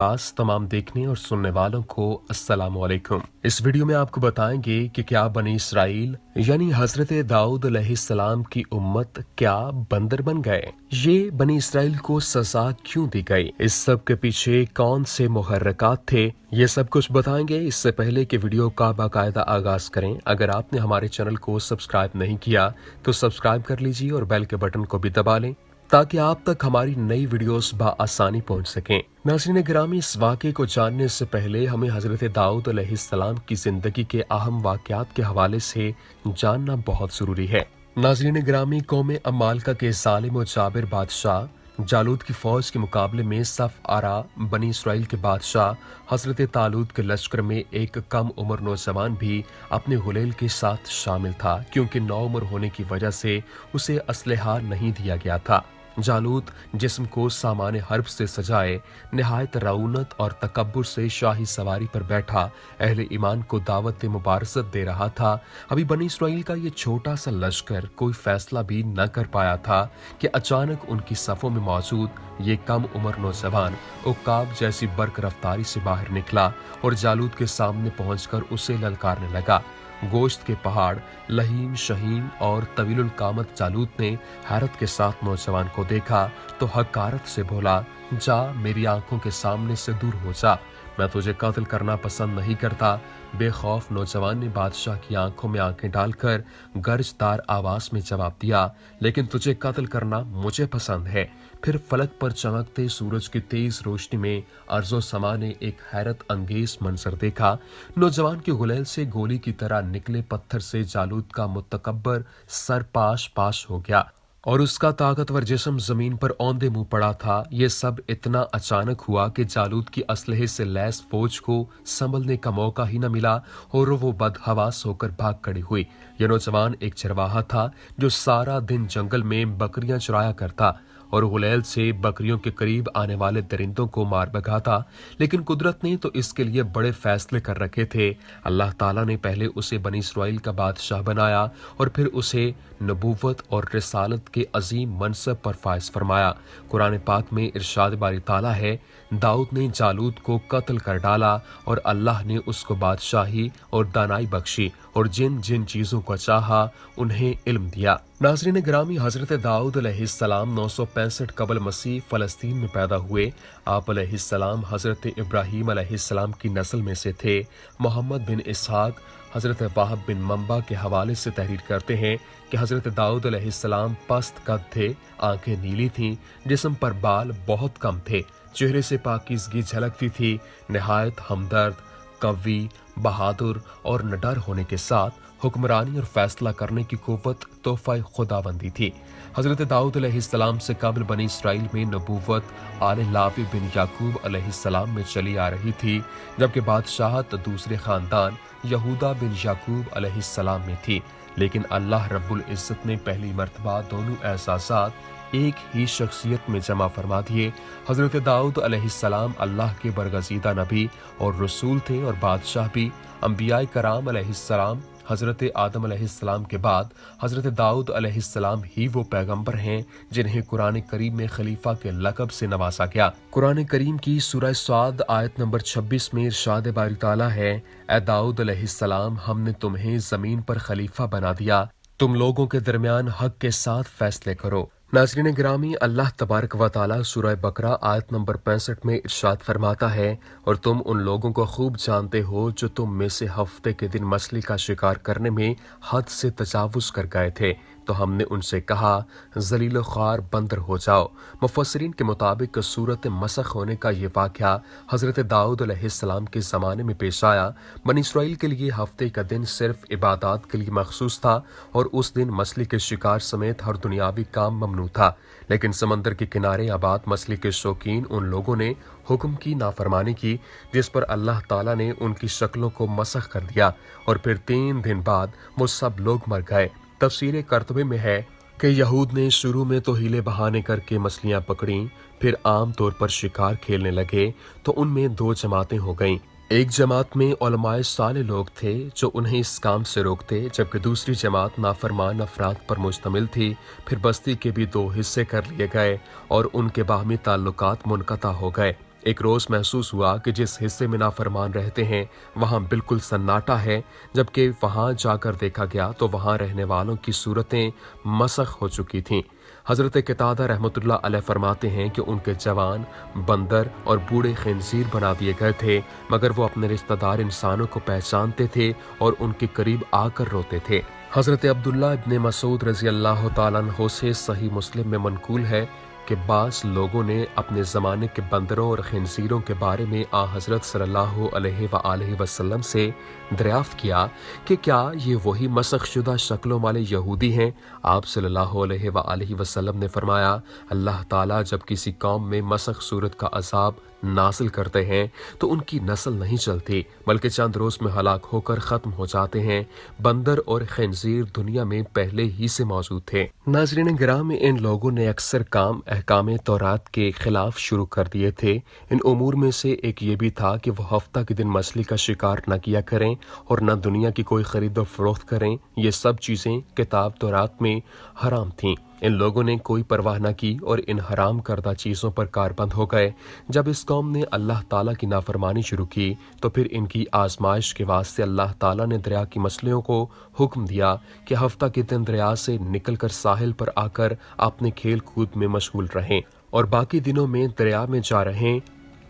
पास तमाम देखने और सुनने वालों को अस्सलाम वालेकुम। इस वीडियो में आपको बताएंगे कि क्या बनी इसराइल यानी हजरत दाऊद अलैहिस्सलाम की उम्मत क्या बंदर बन गए, ये बनी इसराइल को सजा क्यों दी गई, इस सब के पीछे कौन से मुहर्रकात थे, ये सब कुछ बताएंगे। इससे पहले कि वीडियो का बाकायदा आगाज करें, अगर आपने हमारे चैनल को सब्सक्राइब नहीं किया तो सब्सक्राइब कर लीजिए और बेल के बटन को भी दबा लें ताकि आप तक हमारी नई वीडियोस बआसानी पहुंच सकें। नाज़रीन गिरामी, इस वाक़े को जानने से पहले हमें हज़रत दाऊद अलैहिस्सलाम की ज़िंदगी के अहम वाक़यात के हवाले से जानना बहुत ज़रूरी है। नाज़रीन गिरामी, कौम अमालका के ज़ालिम और जाबिर बादशाह जालूद की फौज के मुकाबले में सफ आरा बनी इसराइल के बादशाह हजरत तालूद के लश्कर में एक कम उम्र नौजवान भी अपने हुलैल के साथ शामिल था, क्योंकि नौ उम्र होने की वजह से उसे असलहा नहीं दिया गया था। जालूद जिस्म को सामान हर्ब से सजाए निहायत रऊनत और तकब्बुर से शाही सवारी पर बैठा अहले ईमान को दावत मुबारसत दे रहा था। अभी बनी इसराइल का ये छोटा सा लश्कर कोई फैसला भी न कर पाया था कि अचानक उनकी सफ़ों में मौजूद ये कम उम्र नौजवान उकाब जैसी बर्क रफ्तारी से बाहर निकला और जालूद के सामने पहुंचकर उसे ललकारने लगा। गोश्त के पहाड़, लहीम शहीन और तवीलुल कामत जालूद ने हैरत के साथ नौजवान को देखा तो हकारत से बोला, जा मेरी आंखों के सामने से दूर हो जा, मैं तुझे कत्ल करना पसंद नहीं करता। बेखौफ नौजवान ने बादशाह की आंखों में आंखें डालकर गर्जदार आवाज में जवाब दिया, लेकिन तुझे कत्ल करना मुझे पसंद है। फिर फलक पर चमकते सूरज की तेज रोशनी में अर्जो समा ने एक हैरत अंगेज मंजर देखा। नौजवान के गुलेल से गोली की तरह निकले पत्थर से जालूद का मुतकब्बर सर पाश पाश हो गया और उसका ताकतवर जिस्म जमीन पर औंधे मुंह पड़ा था। ये सब इतना अचानक हुआ कि जालूद की असलहे से लैस फौज को संभलने का मौका ही न मिला और वो बदहवास होकर भाग खड़ी हुई। यह नौजवान एक चरवाहा था जो सारा दिन जंगल में बकरियां चराया करता और हुलैल से बकरियों के करीब आने वाले दरिंदों को मार भगाता, लेकिन कुदरत ने तो इसके लिए बड़े फैसले कर रखे थे। अल्लाह ताला ने पहले उसे बनी इसराइल का बादशाह बनाया और फिर उसे नबूवत और रिसालत के अजीम मनसब पर फाइज फरमाया। कुरान पाक में इरशाद बारी ताला है, दाऊद ने जालूद को कत्ल कर डाला और अल्लाह ने उसको बादशाही और दानाई बख्शी और जिन जिन चीजों को चाहा उन्हें इल्म दिया। नाज़रीन गिरामी, हजरत दाऊद अलैहिस्सलाम 965 कबल मसीह फलस्तीन में पैदा हुए। आप अलैहिस्सलाम हजरत इब्राहीम अलैहिस्सलाम की नस्ल में से थे। मोहम्मद बिन इसहाक हजरत वाहब बिन मंबा के हवाले से तहरीर करते हैं कि हजरत दाऊद अलैहिस्सलाम पस्त कद थे, आंखें नीली थीं, जिस्म पर बाल बहुत कम थे, चेहरे से पाकीज़गी झलकती थी, निहायत हमदर्द, कवी, बहादुर और निडर होने के साथ हुक्मरानी और फैसला करने की कुव्वत तोहफा खुदाबंदी थी। हजरत दाऊद अलैहिस्सलाम से कबल बनी इसराइल में नबूवत आले लावी बिन याकूब अलैहिस्सलाम में चली आ रही थी, जबकि बादशाहत दूसरे खानदान यहूदा बिन याकूब अलैहिस्सलाम में थी। लेकिन अल्लाह रब्बुल इज्जत ने पहली मर्तबा दोनों एहसासात एक ही शख्सियत में जमा फरमा दिए। हजरत दाऊद अलैहिस्सलाम अल्लाह के बरगजीदा नबी और रसूल थे और बादशाह भी। अंबिया कराम अलैहिस्सलाम हजरत आदम अलैहिस्सलाम के बाद हजरत दाऊद अलैहिस्सलाम ही वो पैगंबर हैं जिन्हें कुरान करीम में खलीफा के लक़ब से नवाजा गया। कुरान करीम की सूरह स्वाद आयत नंबर 26 में इरशाद बारी ताला है, ए दाऊद अलैहिस्सलाम, हमने तुम्हें जमीन पर खलीफा बना दिया, तुम लोगों के दरमियान हक के साथ फैसले करो। नाज़रीन गिरामी, अल्लाह तबारक व तआला सूरह बकरा आयत नंबर 65 में इरशाद फरमाता है, और तुम उन लोगों को खूब जानते हो जो तुम में से हफ्ते के दिन मछली का शिकार करने में हद से तजावुज कर गए थे, तो हमने उनसे कहा जलील ख्वार बंदर हो जाओ। मुफस्सिरीन के मुताबिक सूरत मसख होने का ये वाक़या हज़रत दाऊद अलैहिस्सलाम के ज़माने में पेश आया। बनी इसराइल के लिए हफ्ते का दिन सिर्फ इबादत के लिए मखसूस था और उस दिन मछली के शिकार समेत हर दुनियावी काम ममनू था। लेकिन समंदर के किनारे आबाद मछली के शौकीन उन लोगों ने हुक्म की नाफरमानी की, जिस पर अल्लाह ताला ने उनकी शक्लों को मसख कर दिया और फिर 3 दिन बाद वो सब लोग मर गए। तफसीर करतबे में है कि यहूद ने शुरू में तो हीले बहाने करके मछलियां पकड़ी, फिर आम तौर पर शिकार खेलने लगे तो उनमें 2 जमातें हो गईं। एक जमात में उलमाए साले लोग थे जो उन्हें इस काम से रोकते, जबकि दूसरी जमात नाफरमान अफराद पर मुश्तमिल थी। फिर बस्ती के भी 2 हिस्से कर लिए गए और उनके बाहमी ताल्लुकात मुनक़ता हो गए। ایک روز محسوس ہوا کہ جس حصے میں نافرمان رہتے ہیں وہاں بالکل سناٹا ہے، جبکہ وہاں جا کر دیکھا گیا تو وہاں رہنے والوں کی صورتیں مسخ ہو چکی تھیں۔ حضرت قتادہ رحمۃ اللہ علیہ فرماتے ہیں کہ ان کے جوان بندر اور بوڑھے خنزیر بنا دیے گئے تھے، مگر وہ اپنے رشتہ دار انسانوں کو پہچانتے تھے اور ان کے قریب آ کر روتے تھے۔ حضرت عبداللہ ابن مسعود رضی اللہ تعالیٰ عنہ سے صحیح مسلم میں منقول ہے کہ بعض لوگوں نے اپنے زمانے کے بندروں اور خنزیروں کے بارے میں حضرت صلی اللہ علیہ وآلہ وسلم سے دریافت کیا کہ کیا یہ وہی مسخ شدہ شکلوں والے یہودی ہیں؟ آپ صلی اللہ علیہ وآلہ وسلم نے فرمایا، اللہ تعالیٰ جب کسی قوم میں مسخ صورت کا عذاب نازل کرتے ہیں تو ان کی نسل نہیں چلتی بلکہ چند روز میں ہلاک ہو کر ختم ہو جاتے ہیں۔ بندر اور خنزیر دنیا میں پہلے ہی سے موجود تھے۔ ناظرین گرامی، ان لوگوں نے اکثر کام احکام تورات کے خلاف شروع کر دیے تھے۔ ان امور میں سے ایک یہ بھی تھا کہ وہ ہفتہ کے دن مچھلی کا شکار نہ کیا کریں اور نہ دنیا کی کوئی خرید و فروخت کریں۔ یہ سب چیزیں کتاب تورات میں حرام تھیں۔ ان لوگوں نے کوئی پرواہ نہ کی اور ان حرام کردہ چیزوں پر کاربند ہو گئے۔ جب اس قوم نے اللہ تعالیٰ کی نافرمانی شروع کی تو پھر ان کی آزمائش کے واسطے اللہ تعالیٰ نے دریا کی مچھلیوں کو حکم دیا کہ ہفتہ کے دن دریا سے نکل کر ساحل پر آ کر اپنے کھیل کود میں مشغول رہیں اور باقی دنوں میں دریا میں جا رہیں۔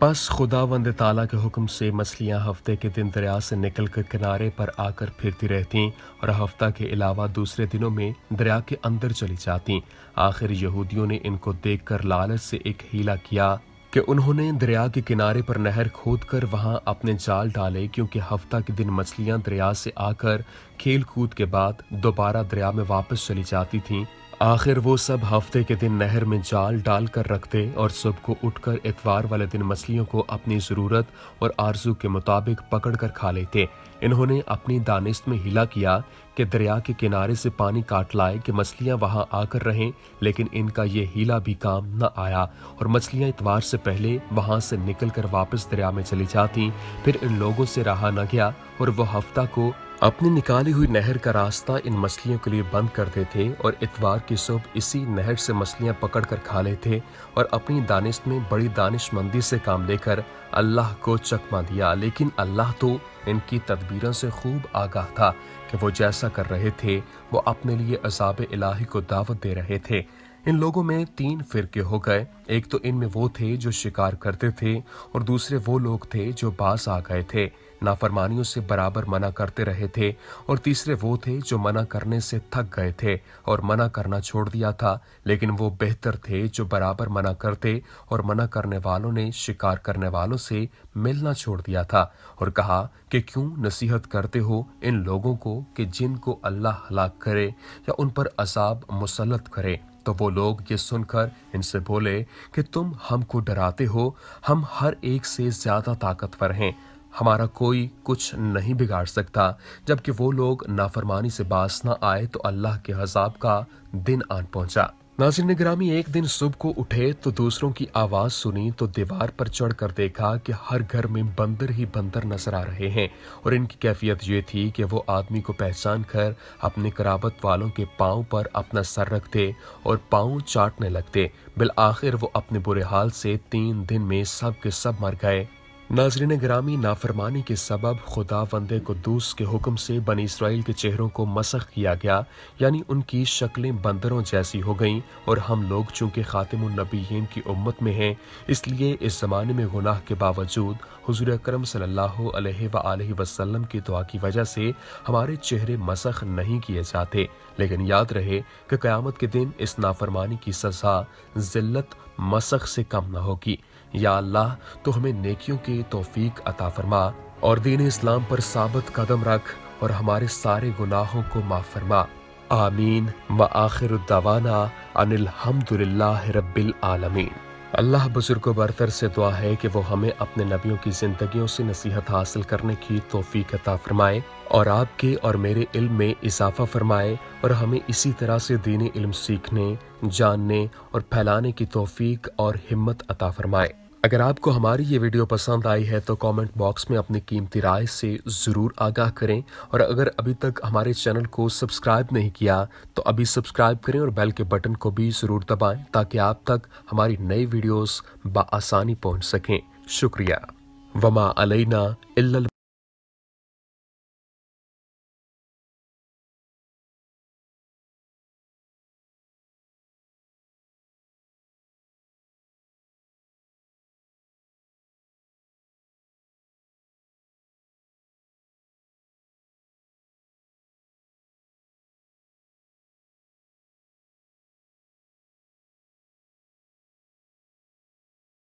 پس خداوند تعالیٰ کے حکم سے مچھلیاں ہفتے کے دن دریا سے نکل کر کنارے پر آ کر پھرتی رہتیں اور ہفتہ کے علاوہ دوسرے دنوں میں دریا کے اندر چلی جاتیں۔ آخر یہودیوں نے ان کو دیکھ کر لالچ سے ایک ہیلا کیا کہ انہوں نے دریا کے کنارے پر نہر کھود کر وہاں اپنے جال ڈالے، کیونکہ ہفتہ کے دن مچھلیاں دریا سے آ کر کھیل کود کے بعد دوبارہ دریا میں واپس چلی جاتی تھیں۔ آخر وہ سب ہفتے کے دن نہر میں جال ڈال کر رکھتے اور صبح کو اٹھ کر اتوار والے دن مچھلیوں کو اپنی ضرورت اور آرزو کے مطابق پکڑ کر کھا لیتے۔ انہوں نے اپنی دانست میں ہیلا کیا کہ دریا کے کنارے سے پانی کاٹ لائے کہ مچھلیاں وہاں آ کر رہیں، لیکن ان کا یہ ہیلا بھی کام نہ آیا اور مچھلیاں اتوار سے پہلے وہاں سے نکل کر واپس دریا میں چلی جاتیں۔ پھر ان لوگوں سے رہا نہ گیا اور وہ ہفتہ کو اپنی نکالی ہوئی نہر کا راستہ ان مچھلیوں کے لیے بند کرتے تھے اور اتوار کی صبح اسی نہر سے مچھلیاں پکڑ کر کھا لیتے اور اپنی دانست میں بڑی دانش مندی سے کام لے کر اللہ کو چکما دیا۔ لیکن اللہ تو ان کی تدبیروں سے خوب آگاہ تھا کہ وہ جیسا کر رہے تھے وہ اپنے لیے عذاب الہی کو دعوت دے رہے تھے۔ ان لوگوں میں 3 فرقے ہو گئے۔ ایک تو ان میں وہ تھے جو شکار کرتے تھے اور دوسرے وہ لوگ تھے جو باز آ گئے تھے، نافرمانیوں سے برابر منع کرتے رہے تھے، اور تیسرے وہ تھے جو منع کرنے سے تھک گئے تھے اور منع کرنا چھوڑ دیا تھا، لیکن وہ بہتر تھے جو برابر منع کرتے اور منع کرنے والوں نے شکار کرنے والوں سے ملنا چھوڑ دیا تھا اور کہا کہ کیوں نصیحت کرتے ہو ان لوگوں کو کہ جن کو اللہ ہلاک کرے یا ان پر عذاب مسلط کرے۔ تو وہ لوگ یہ سن کر ان سے بولے کہ تم ہم کو ڈراتے ہو، ہم ہر ایک سے زیادہ طاقتور ہیں، ہمارا کوئی کچھ نہیں بگاڑ سکتا۔ جبکہ وہ لوگ نافرمانی سے باز نہ آئے تو اللہ کے عذاب کا دن آن پہنچا۔ ناظرین گرامی، ایک دن صبح کو اٹھے تو دوسروں کی آواز سنی تو دیوار پر چڑھ کر دیکھا کہ ہر گھر میں بندر ہی بندر نظر آ رہے ہیں، اور ان کی کیفیت یہ تھی کہ وہ آدمی کو پہچان کر اپنے قرابت والوں کے پاؤں پر اپنا سر رکھتے اور پاؤں چاٹنے لگتے۔ بالآخر وہ اپنے برے حال سے 3 دن میں سب کے سب مر گئے۔ ناظرین گرامی، نافرمانی کے سبب خدا بندے قدوس کے حکم سے بنی اسرائیل کے چہروں کو مسخ کیا گیا، یعنی ان کی شکلیں بندروں جیسی ہو گئیں، اور ہم لوگ چونکہ خاتم النبیین کی امت میں ہیں اس لیے اس زمانے میں گناہ کے باوجود حضور اکرم صلی اللہ علیہ وآلہ وسلم کی دعا کی وجہ سے ہمارے چہرے مسخ نہیں کیے جاتے۔ لیکن یاد رہے کہ قیامت کے دن اس نافرمانی کی سزا ذلت مسخ سے کم نہ ہوگی۔ یا اللہ، تو ہمیں نیکیوں کی توفیق عطا فرما اور دین اسلام پر ثابت قدم رکھ اور ہمارے سارے گناہوں کو معاف فرما۔ آمین۔ وآخر الدعوانا ان الحمد للہ رب العالمین۔ اللہ بزرگ و برتر سے دعا ہے کہ وہ ہمیں اپنے نبیوں کی زندگیوں سے نصیحت حاصل کرنے کی توفیق عطا فرمائے اور آپ کے اور میرے علم میں اضافہ فرمائے، اور ہمیں اسی طرح سے دینی علم سیکھنے، جاننے اور پھیلانے کی توفیق اور ہمت عطا فرمائے۔ اگر آپ کو ہماری یہ ویڈیو پسند آئی ہے تو کامنٹ باکس میں اپنی قیمتی رائے سے ضرور آگاہ کریں، اور اگر ابھی تک ہمارے چینل کو سبسکرائب نہیں کیا تو ابھی سبسکرائب کریں اور بیل کے بٹن کو بھی ضرور دبائیں تاکہ آپ تک ہماری نئی ویڈیوز بآسانی پہنچ سکیں۔ शुक्रिया। वमा अलैना इल्लल